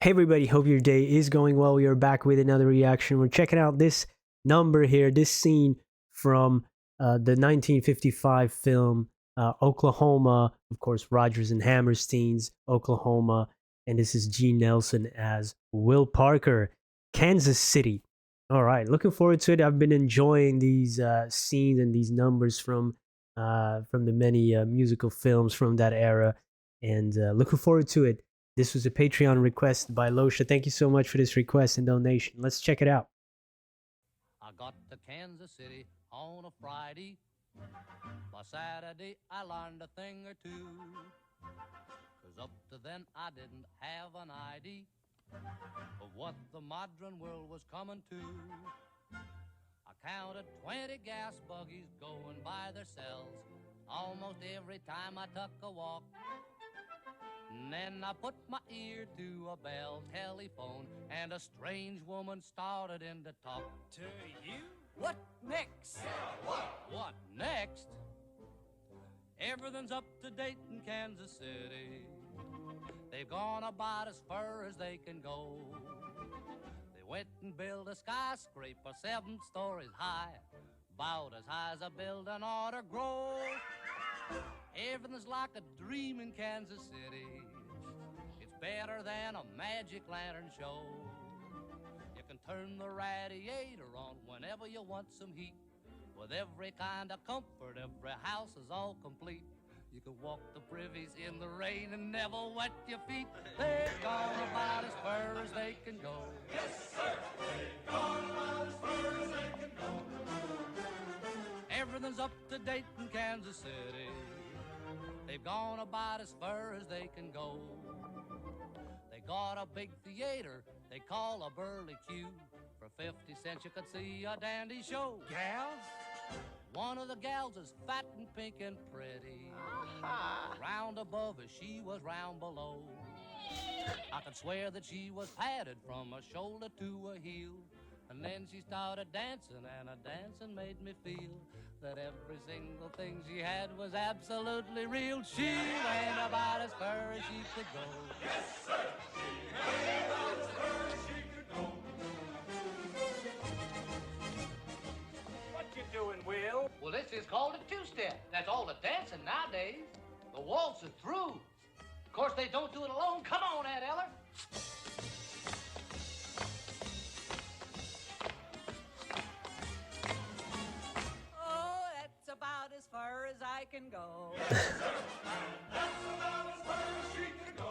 Hey everybody, hope your day is going well. We are back with another reaction. We're checking out this number here, this scene from the 1955 film Oklahoma. Of course, Rodgers and Hammerstein's Oklahoma. And this is Gene Nelson as Will Parker, Kansas City. All right, looking forward to it. I've been enjoying these scenes and these numbers from the many musical films from that era, and looking forward to it. This was a Patreon request by Losha. Thank you so much for this request and donation. Let's check it out. I got to Kansas City on a Friday. By Saturday, I learned a thing or two. 'Cause up to then, I didn't have an idea of what the modern world was coming to. I counted 20 gas buggies going by themselves almost every time I took a walk. And then I put my ear to a bell telephone, and a strange woman started in to talk to you. What next? Yeah, what next? Everything's up to date in Kansas City. They've gone about as far as they can go. They went and built a skyscraper 7 stories high, about as high as a building ought to grow. Everything's like a dream in Kansas City. It's better than a magic lantern show. You can turn the radiator on whenever you want some heat. With every kind of comfort, every house is all complete. You can walk the privies in the rain and never wet your feet. They've gone about as far as they can go. Yes, sir! They've gone about as far as they can go. Everything's up to date in Kansas City. They've gone about as far as they can go. They got a big theater they call a Burley Q. For 50 cents you could see a dandy show. Gals? One of the gals is fat and pink and pretty. Round above as she was round below. I could swear that she was padded from a shoulder to a heel. And then she started dancing, and a dancing made me feel that every single thing she had was absolutely real. She went about as far as she could go. Yes, sir! She went about as far as she could go. What you doing, Will? Well, this is called a two-step. That's all the dancing nowadays. The waltz is through. Of course, they don't do it alone. Come on, Aunt Eller. As far as I can go. Yes, sir. That's about as far as she can go.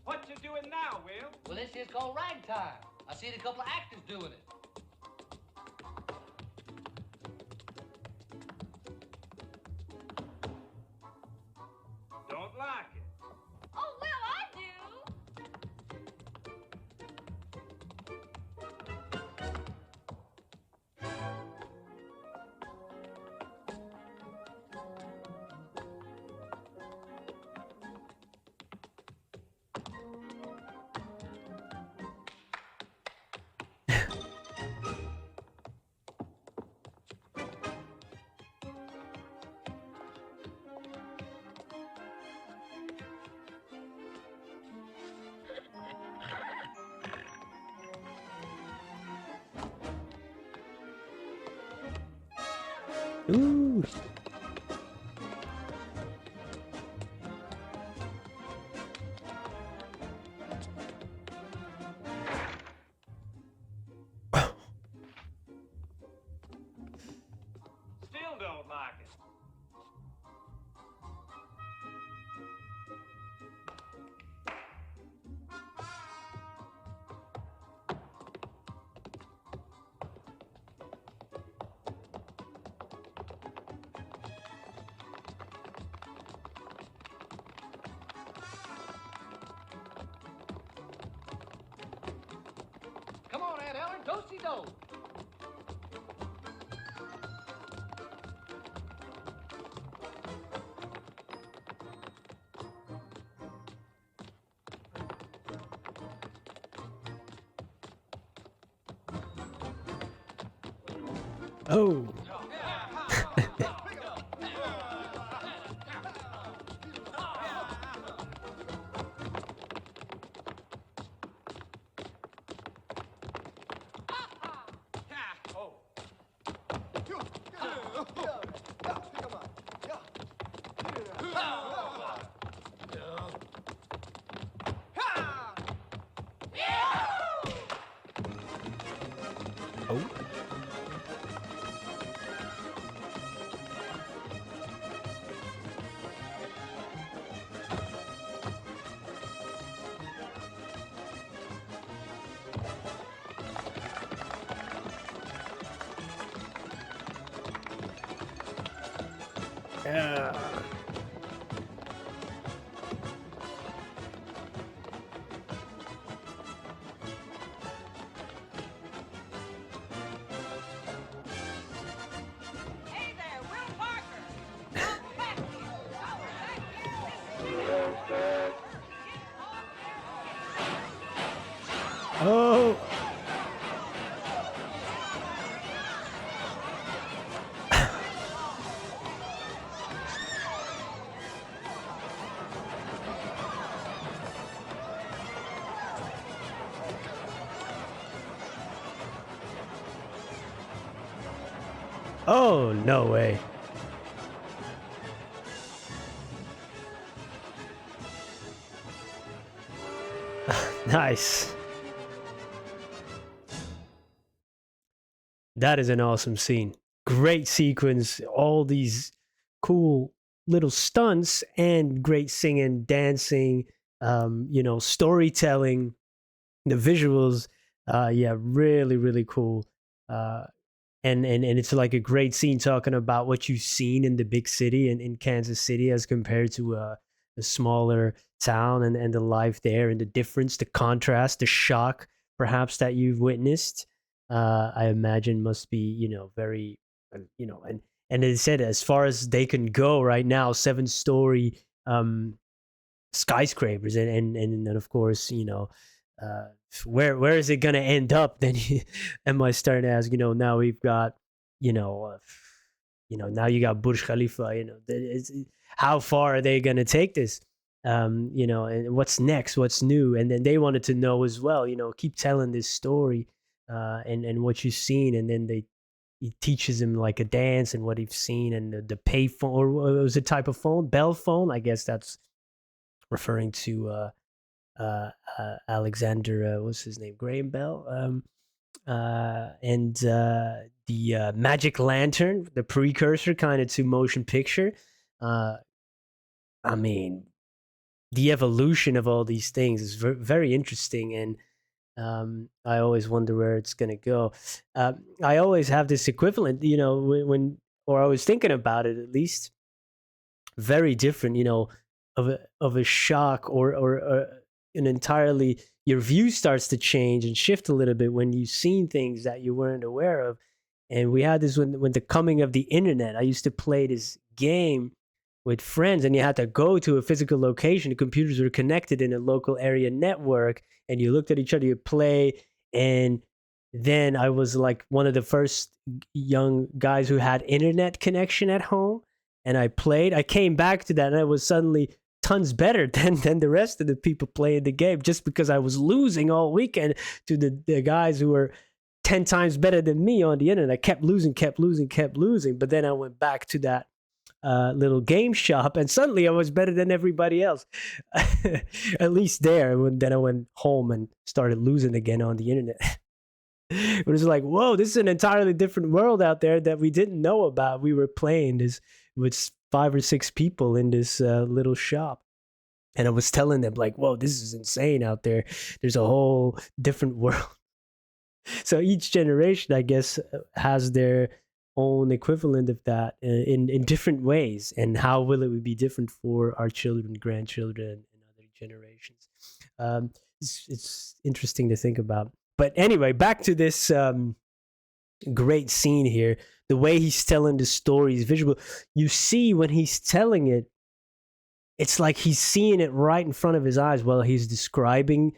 What you doing now, Will? Well, this is called ragtime. I seen a couple of actors doing it. Don't like it. Oh, well, I do. Ooh. Still don't like it. Come on, Aunt Eller, do-si-do. Oh. Oh. Yeah. Hey there, Will Parker. Come back here. Come back here. Oh. Oh, no way. Nice. That is an awesome scene. Great sequence, all these cool little stunts and great singing, dancing, storytelling, the visuals. Yeah, really, really cool. Uh, and it's like a great scene talking about what you've seen in the big city in Kansas City as compared to a smaller town and the life there and the difference, the contrast, the shock perhaps that you've witnessed. I imagine must be very and they said as far as they can go right now, 7-story skyscrapers and then of course uh, where is it going to end up then am I starting to ask now we've got you know uh, now you got Burj Khalifa how far are they going to take this and what's next, what's new, and then they wanted to know as well, keep telling this story and what you've seen, and then he teaches him like a dance and what he's seen and the pay phone, or what was a type of phone, bell phone, I guess that's referring to Alexander, what's his name, Graham Bell, and the Magic Lantern, the precursor kind of to motion picture. Uh, I mean, the evolution of all these things is very interesting, and I always wonder where it's gonna go. I always have this equivalent, or I was thinking about it at least, very different, of a shock or an entirely your view starts to change and shift a little bit when you've seen things that you weren't aware of. And we had this when the coming of the internet. I used to play this game with friends, and you had to go to a physical location. The computers were connected in a local area network, and you looked at each other, you play, and then I was like one of the first young guys who had internet connection at home, and I played. I came back to that, and I was suddenly tons better than the rest of the people playing the game, just because I was losing all weekend to the guys who were 10 times better than me on the internet. I kept losing, kept losing, kept losing. But then I went back to that little game shop, and suddenly I was better than everybody else. At least there. Then I went home and started losing again on the internet. It was like, whoa, this is an entirely different world out there that we didn't know about. We were playing this with 5 or 6 people in this little shop. And I was telling them, like, whoa, this is insane out there. There's a whole different world. So each generation, I guess, has their own equivalent of that in different ways. And how will it be different for our children, grandchildren, and other generations? It's interesting to think about. But anyway, back to this great scene here. The way he's telling the story is visual. You see when he's telling it, it's like he's seeing it right in front of his eyes while he's describing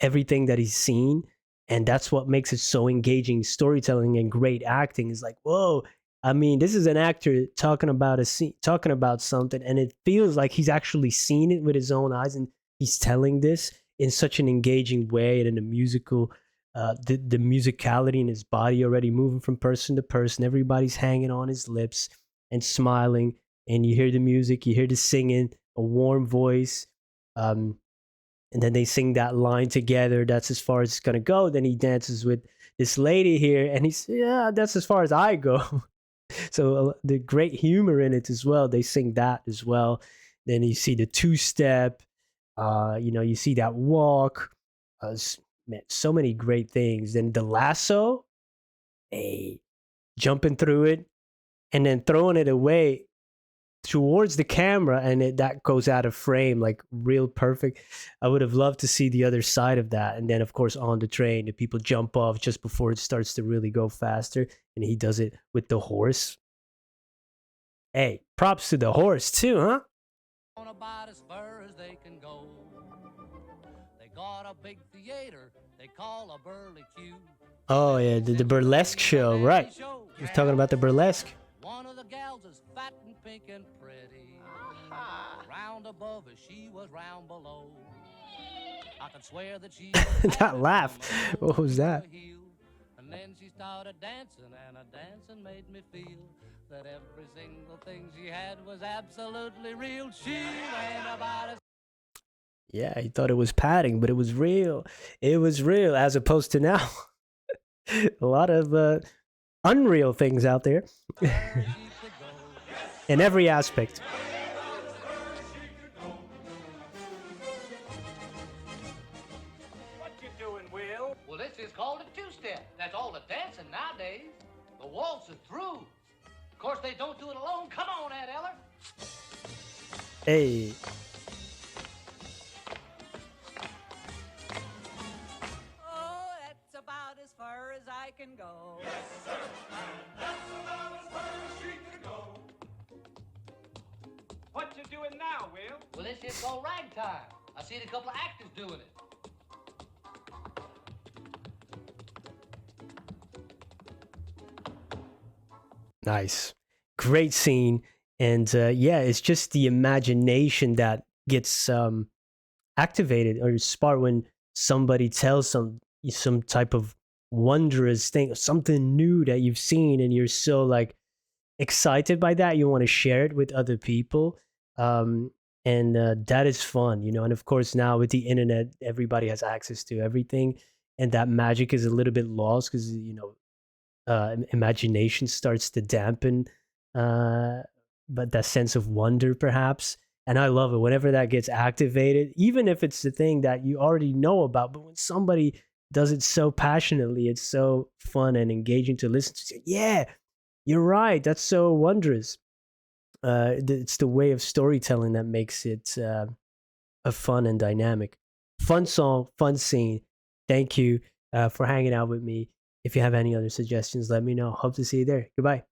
everything that he's seen. And that's what makes it so engaging storytelling and great acting. Is like, whoa, I mean, this is an actor talking about a scene, talking about something, and it feels like he's actually seen it with his own eyes, and he's telling this in such an engaging way, and in a musical the musicality in his body already moving from person to person. Everybody's hanging on his lips and smiling, and you hear the music, you hear the singing, a warm voice. and then they sing that line together. That's as far as it's gonna go. Then he dances with this lady here, and he's, yeah, that's as far as I go. So the great humor in it as well. They sing that as well. Then you see the two step. You see that walk. Man, so many great things. Then the lasso, hey, jumping through it and then throwing it away towards the camera, and that goes out of frame like real perfect. I would have loved to see the other side of that. And then of course on the train, the people jump off just before it starts to really go faster, and he does it with the horse. Hey, props to the horse too, huh? On about as far as they can go. They got a big theater they call a burlicue. Oh yeah, the burlesque show, right? He was talking about the burlesque. One of the gals is fat and pink and pretty. Round above her, she was round below. I could swear that she That laugh, what was that? And then she started dancing, and her dancing made me feel that every single thing she had was absolutely real. She ran about as Yeah, he thought it was padding, but it was real. It was real, as opposed to now. A lot of unreal things out there far as she could go. in every aspect. What you doing, Will? Well, this is called a two-step. That's all the dancing nowadays. The waltz is through. Of course, they don't do it alone. Come on, Aunt Eller. Hey, Oh, that's about as far as I can go. That's about as far as she can go. What you doing now, Will? Well, this is called ragtime. I seen a couple of actors doing it. nice. Great scene. And yeah, it's just the imagination that gets activated or sparked when somebody tells some type of wondrous thing, something new that you've seen, and you're so like excited by that, you want to share it with other people. And that is fun, and of course now with the internet, everybody has access to everything, and that magic is a little bit lost because imagination starts to dampen, but that sense of wonder perhaps. And I love it whenever that gets activated, even if it's the thing that you already know about. But when somebody does it so passionately, it's so fun and engaging to listen to. Say, yeah, you're right. That's so wondrous. It's the way of storytelling that makes it a fun and dynamic. Fun song, fun scene. Thank you for hanging out with me. If you have any other suggestions, let me know. Hope to see you there. Goodbye.